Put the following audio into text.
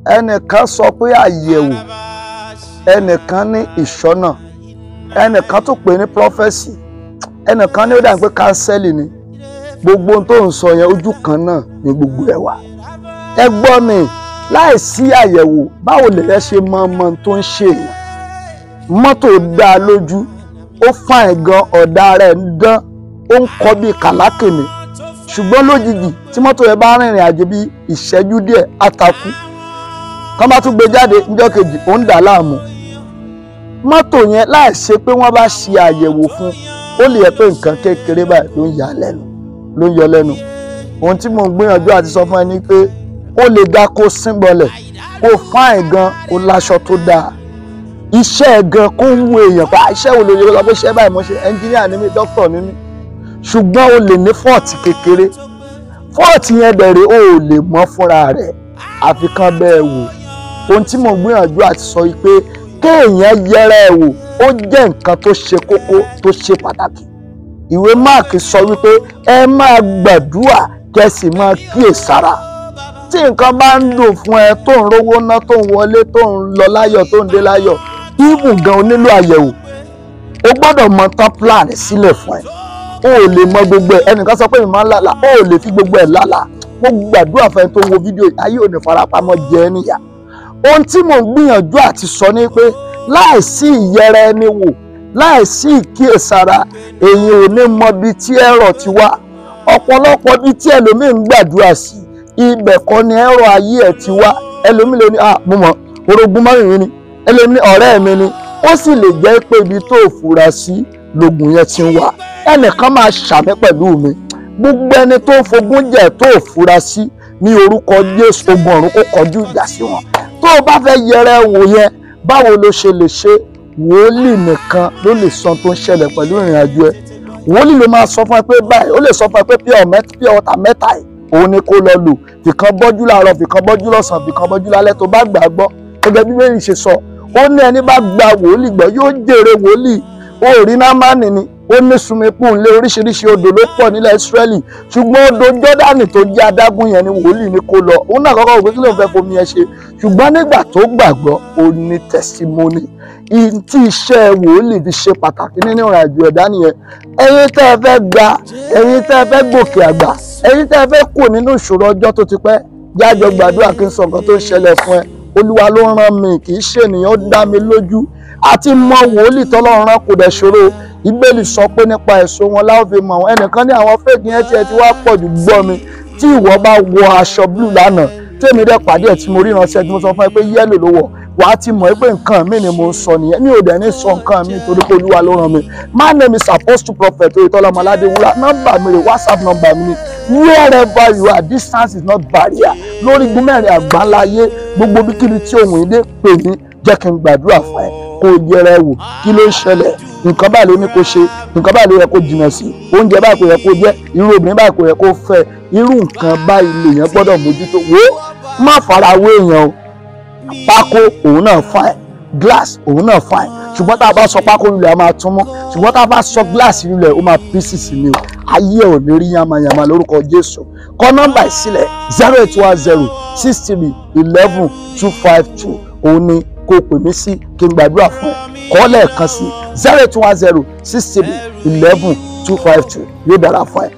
ẹnìkan sọ pé àyẹ̀wò, ẹnìkan ní ìṣọ́nà, ẹnìkan tó pè ní prọfẹ́sì, ẹnìkan ní ó dà pé kánsẹ́lì ni. Gbogbo ohun tó ń sọ yẹn ojú kan náà ni gbogbo ẹ̀ wà. Ẹ gbọ́ mi, láìsí àyẹ̀wò báwo lèyẹ ṣe mọ ọmọ tó ń ṣe èèyàn? Mọ́tò dá lójú, ó fàìn gan, ọ̀dà rẹ̀ ń dán, ó ń kọ́ bí kàlákìnì, ṣùgbọ́n lójijì tí mọ́tò yẹn bá rìnrìn àjò bí ìṣẹ́jú díẹ̀ á takú. Kán bá tún gbé jáde níjọ́ kejì ó ń dà láàmú. Mọ́tò yẹn láìṣe pé wọ́n bá ṣe àyẹ̀wò fún, ó lè yẹ pé nǹkan kékeré báyìí ló ń yọ lẹ́nu. Ohun tí mò ń gbìyànjú àti sọ fún ẹ ni pé ó lè dá kó sínbọlẹ̀, kó fáìn gan, kó láṣọ tó dáa, iṣẹ́ gan kó ń wo èèyàn pa iṣẹ́ wo lè yọ lọ pé iṣẹ́ báyìí mo ṣe, ẹnjíníà ni mí, dókítà ni mí, ṣùgbọ́n o lè ní fọ́ọ̀tì kékeré. Fọ́ọ̀tì yẹn dẹ̀rẹ̀ o ò lè mọ̀ fúnra rẹ̀, àfi kán bẹ́ẹ̀ wò. Ohun tí mò ń gbìyànjú àti sọ yìí pé kéèyàn yẹra ẹ̀ wò ó jẹ́ nǹkan tó ṣe kókó, tó ṣe pàtàkì. Ìwé Máàkì sọ wípé ẹ máa gbàdúrà kẹ́ sì máa kíyèsára. Tí nǹkan bá ń dùn fún ẹ, tó ń rówó ná, tó ń wọlé, tó ń lọ láyọ̀, tó ń dé láyọ̀, even gan o nílò àyẹ̀wò. O gbọ́dọ̀ mọ tán plan sílẹ̀ fún ẹ. O ò lè mọ gbogbo ẹ̀. Ẹnìkan sọ pé mi máa ń lálàá, o ò lè fi gbogbo ẹ̀ lálàá. Mo gbàdúrà fún ẹ tó ń wo fídíò yìí, ayé ò ní farapamọ́ jẹ ẹ́ níyà. Ohun tí mò ń gbìyànjú àti sọ ni pé láìsí ìyẹra ẹni wò, láìsí ìkíyèsára, èyàn ò ní mọ bí tí ẹ̀rọ ti wá. Ọ̀pọ̀lọpọ̀ bí tí ẹlòmíì ń gbàdúrà sí, ibẹ̀ kọ́ ni ẹ̀rọ ayé ẹ̀ ti wá. Ẹlòmíì lè ní mo mọ̀, orogún márùn mi ni, ẹlòmíì ọ̀rẹ́ mi ni, ó sì lè jẹ́ pé ibi tó fura sí lògùn yẹn ti ń wá. Ẹnìkan máa ṣàmì pẹ̀lú mi, gbogbo ẹni tó fogún jẹ tó fura sí ní orúkọ Jésù, ogun ọ̀run kó kọjú ìjà sí wọn. Tó o bá fẹ́ yẹra wò yẹn, báwo ló ṣe lè ṣe? Wòlíì nìkan ló lè sọ tó ń ṣẹlẹ̀ pẹ̀lú ìrìn àjò ẹ. Wòlíì ló máa sọ fún ẹ pé báyìí, ó lè sọ fún ẹ pé pure water mẹ́ta yìí òun ni kó lọ lò, fìkan bọ́jú láàárọ̀, fìkan bọ́jú lọ́sàn-án, fìkan bọ́jú lálẹ́. Tó bá gbàgbọ́ gẹ́gẹ́ bí Bíbélì ṣe sọ, ó ní ẹni bá gba wòlíì gbọ́ yóò jèrè wòlíì. Ó rí Námánì ni, ó ní sumipu ńlé, oríṣiríṣi odò ló pọ̀ nílẹ̀ Ísírẹ́lì, ṣùgbọ́n odò Jọ́dánì tó jẹ́ adágún yẹn ni wòlíì ní kó lọ. Òun náà kọ́kọ́ wò pé kí ló ń fẹ́ fomi ẹ ṣe, ṣùgbọ́n nígbà tó gbàgbọ́ ó ní tẹsímọ́nì. Tí iṣẹ́ wòlíì fi ṣe pàtàkì nínú ìrìn àjò ẹ̀dá nìyẹn. Ẹ̀yin tẹ́ ẹ fẹ́ ga, ẹ̀yin tẹ́ ẹ fẹ́ gòkè àgbà, ẹ̀yin tẹ́ ẹ fẹ́ kù nínú ìṣòro ọjọ́ tó ti pẹ́, jájọ gbàdúrà kí n sọ nǹkan tó ń ṣẹlẹ̀ fún ẹ. Olúwa ló rán mi, kì í ṣe ènìyàn, ó dá mi lójú. Àti mọ wòlíì tọ́lọ́run rán kò dẹ̀ ṣòro. Bíbélì sọ pé nípa èso wọn la ó fi mọ̀ wọ́n. Ẹnìkan ní àwọn fake yẹn tí ẹ ti wá pọ̀ jù, gbọ́ mi. Tí ìwọ bá wọ aṣọ blue lánàá, tí èmi dẹ̀ pàdé ẹ̀ tí mo ríran sí ẹ tí mo sọ fún ẹ pé yẹ́lò ló wọ̀, wà á ti mọ̀ pé nǹkan mi ni mo ń sọ nìyẹn. Mi ò dẹ̀ ní sọ nǹkan mi torí pé Olúwa ló rán mi. My name is Apostle Prophet Oyetola Ọmọládéwúrà. Nọ́mbà mi rè, WhatsApp nọ́mbà mi ni. Wherever you are, distance is not barrier. Lórí igun mẹ́rin àgbáláyé, gbogbo bíkíbi tí ohun ìdè pè ní, jẹ́ kí n gbàdúrà fún ẹ kó o yẹra ẹ wò kí ló ń ṣẹlẹ̀. Nǹkan báyìí ló ní kó ṣe, nǹkan báyìí ló yẹ kó jìnnà sí, oúnjẹ báyìí kò yẹ kó jẹ, irú obìnrin báyìí kò yẹ kó fẹ́, irú nǹkan báyìí lèèyàn gbọ́dọ̀ mójútó. Wò ó, má fara wé èèyàn o. Pákó òun náà fine, glass òun náà fine, ṣùgbọ́n tá a bá sọ pákó lulẹ̀ a máa tún mọ́, ṣùgbọ́n tá a bá sọ glass lulẹ̀ ó máa pieces ni o. Ayé ò ní rí yamayama lórúkọ Jésù. Kọ nọ́mbà ìsílẹ̀ 08106321252 òun ni kó pè mí sí kí n gbàdúrà fún ẹ. Kọ lẹ́ẹ̀kan sí 08106321252 yóò dára fún ẹ.